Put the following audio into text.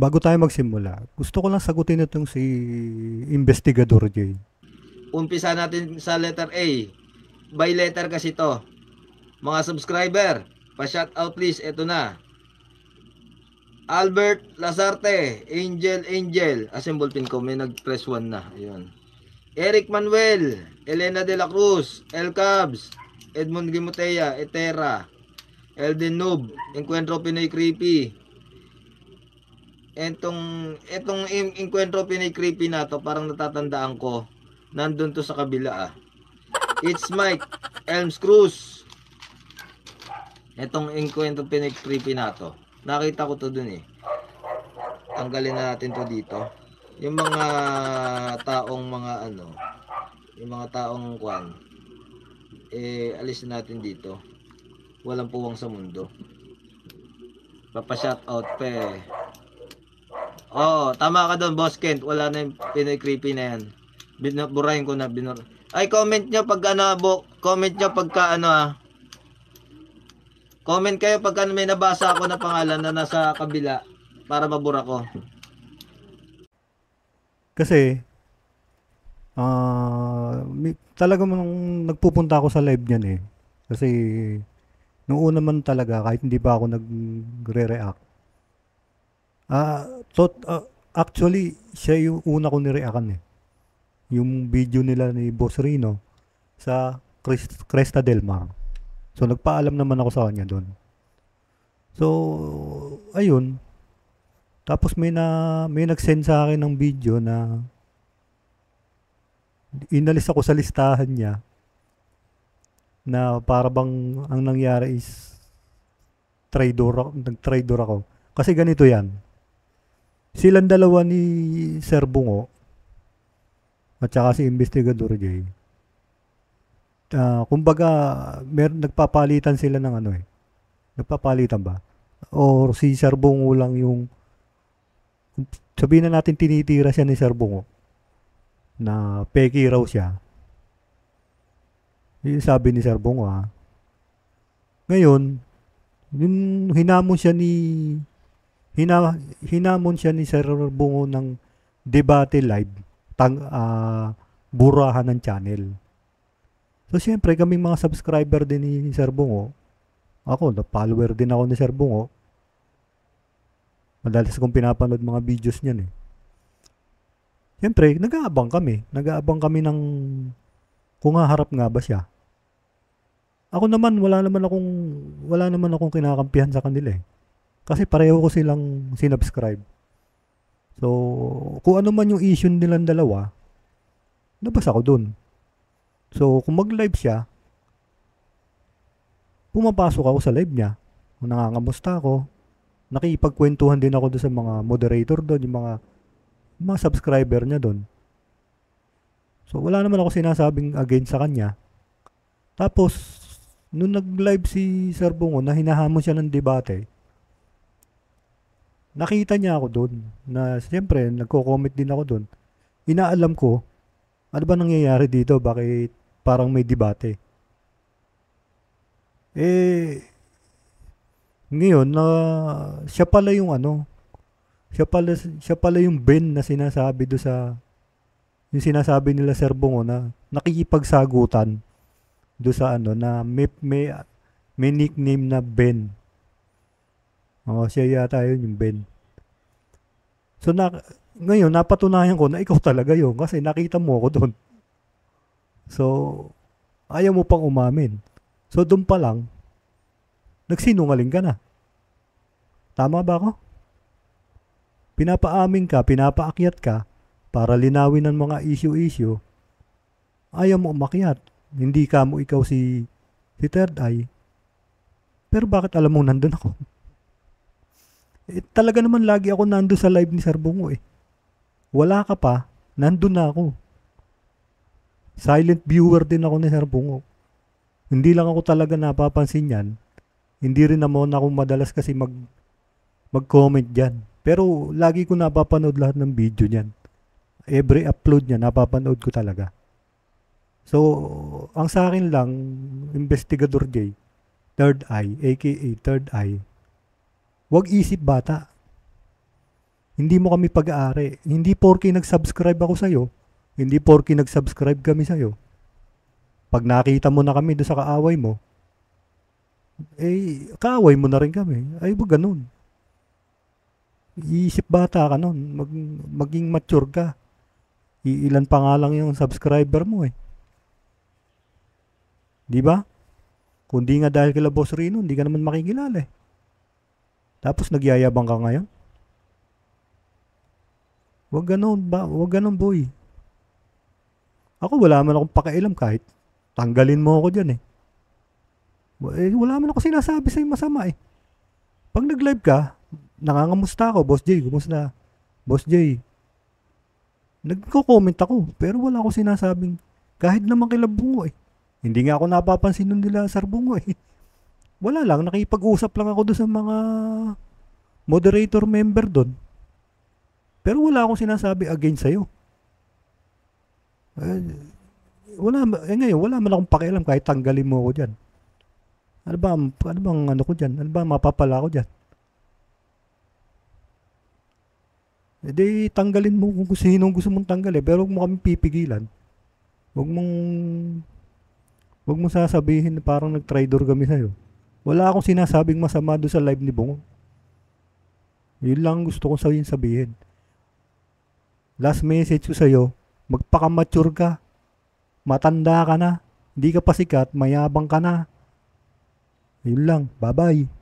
Bago tayo magsimula, gusto ko lang sagutin itong si Investigador J. Umpisa natin sa letter A. By letter kasi to. Mga subscriber, pa-shoutout please, ito na. Albert Lazarte, Angel, symbol pin ko, may nag-press 1 na. Ayun. Eric Manuel, Elena de la Cruz, El Cabs, Edmond Gimotea, Etera, Elden Noob, Encuentro Pinoy Creepy. Etong Encuentro Pinoy Creepy na to, parang natatandaan ko, nandun to sa kabila ah. It's Mike, Elms Cruz. Etong Encuentro Pinoy Creepy na to, nakita ko to dun eh. Tanggalin na natin to dito. Yung mga taong mga ano, yung mga taong kwan, alis natin dito. Walang puwang sa mundo. Papa-shoutout pe. Oh, tama ka doon, Boss Kent. Wala na yung Pinoy Creepy na yan. Burahin ko na. Ay, comment nyo pag ano, comment nyo pagka ano ah. Comment kayo pagka may nabasa ako na pangalan na nasa kabila para mabura ko. Kasi, talaga nung nagpupunta ako sa live niyan eh. Kasi, nung una man talaga, kahit hindi pa ako nagre-react. So, actually, siya yung una ko nireactan eh. Yung video nila ni Boss Rino sa Cresta del Mar. So, nagpaalam naman ako sa kanya doon. So, ayun. Tapos may nag-send sa akin ng video na inalis ako sa listahan niya na para bang ang nangyari is nag-traitor ako. Kasi ganito yan. Silang dalawa ni Sir Bungo at saka si Investigador J. Kumbaga, nagpapalitan sila ng ano eh. Nagpapalitan ba? O si Sir Bungo lang yung sabihin na natin tinitira siya ni Sir Bungo na peki raw siya. Yung sabi ni Sir Bungo ha. Ngayon, yung hinamon siya ni Sir Bungo ng debate live burahan ng channel. So siyempre kaming mga subscriber din ni Sir Bungo, ako na follower din ako ni Sir Bungo. Madalas kong pinapanood mga videos niyan eh. Siyempre, nag-aabang kami ng kung haharap nga ba siya. Ako naman, wala naman akong kinakampihan sa kanila eh. Kasi pareho ko silang sinubscribe. So, kung ano man yung issue nilang dalawa, nabasa ko dun. So, kung mag-live siya, pumapasok ako sa live niya. Kung nangangamusta ako, nakipagkwentuhan din ako doon sa mga moderator doon, yung mga subscriber niya doon. So, wala naman ako sinasabing against sa kanya. Tapos, nung nag-live si Sir Bungo na hinahamon siya ng debate, nakita niya ako doon na siyempre nagko-comment din ako doon. Inaalam ko, ano ba nangyayari dito? Bakit parang may debate? Ngayon na siya pala yung ano, siya pala yung Ben na sinasabi do sa yung sinasabi nila Sir Bungo na nakikipagsagutan do sa ano na may nickname na Ben. Siya yata yun yung Ben. So ngayon napatunayan ko na ikaw talaga yun kasi nakita mo ako doon. So ayaw mo pang umamin. So doon pa lang nagsinungaling ka na. Tama ba ako? Pinapaamin ka, pinapaakyat ka para linawin ng mga issue-issue. Ayaw mo umakyat. Hindi ka mo ikaw si Third Eye. Pero bakit alam mo nandun ako? Talaga naman lagi ako nandun sa live ni Sir Bungo eh. Wala ka pa, nandun na ako. Silent viewer din ako ni Sir Bungo. Hindi lang ako talaga napapansin yan. Hindi rin naman ako madalas kasi mag-comment dyan. Pero lagi ko napapanood lahat ng video niyan. Every upload niya, napapanood ko talaga. So, ang sa akin lang, Investigador J, Third Eye, aka Third Eye, wag isip bata. Hindi mo kami pag-aari. Hindi porke nag-subscribe ako sa'yo, hindi porke nag-subscribe kami sa'yo. Pag nakita mo na kami doon sa kaaway mo, kaaway mo na rin kami. Ay, wag ganun. Iisip bata ka nun. Maging mature ka. Ilan pa nga lang yung subscriber mo eh. Di ba? Kung di nga dahil kila Boss Rino, hindi ka naman makikilala eh. Tapos nagyayabang ka ngayon. Wag ganun ba? Wag ganun boy. Ako wala man akong pakialam kahit tanggalin mo ako dyan eh. Wala man ako sinasabi sa'yo masama eh. Pag nag-live ka, nangangamusta ako, Boss J, kumusta? Boss J. Nagko-comment ako, pero wala akong sinasabing kahit naman kila Bungo eh. Hindi nga ako napapansin nun nila Sir Bungo eh. Wala lang, nakipag-usap lang ako doon sa mga moderator member doon. Pero wala akong sinasabi against sa'yo. Ngayon, wala man akong pakialam kahit tanggalin mo ako dyan. Ano bang ano ko dyan? Ano ba mapapala ko dyan? Tanggalin mo kung sinong gusto mong tanggalin. Pero huwag mo kami pipigilan. Huwag mong sasabihin na parang nag-traitor kami sa'yo. Wala akong sinasabing masama doon sa live ni Bungo. Yun lang gusto kong sabihin. Last message ko sa'yo, magpaka-mature ka. Matanda ka na. Hindi ka pa sikat, mayabang ka na. Yun lang. Bye-bye.